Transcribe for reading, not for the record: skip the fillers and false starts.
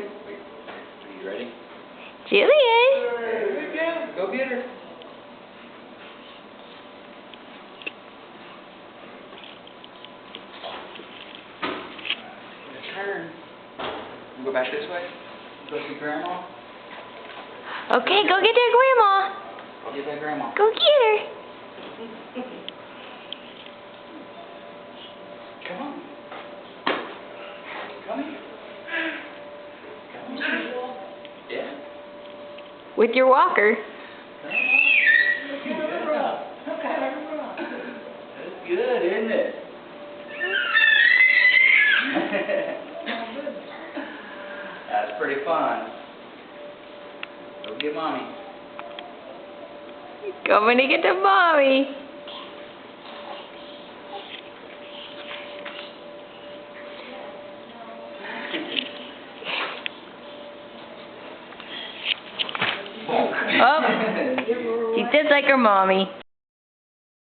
Are you ready? Julian. Good girl. Go get her. Your turn. You go back this way. Go see Grandma. Okay, go get their grandma. I'll get that Grandma. Go get her. Come on. Come here. Come on. Yeah. With your walker. Come on. That's good, isn't it? That's pretty fun. Go get Mommy. Coming to get the mommy. Oh, she's just like her mommy.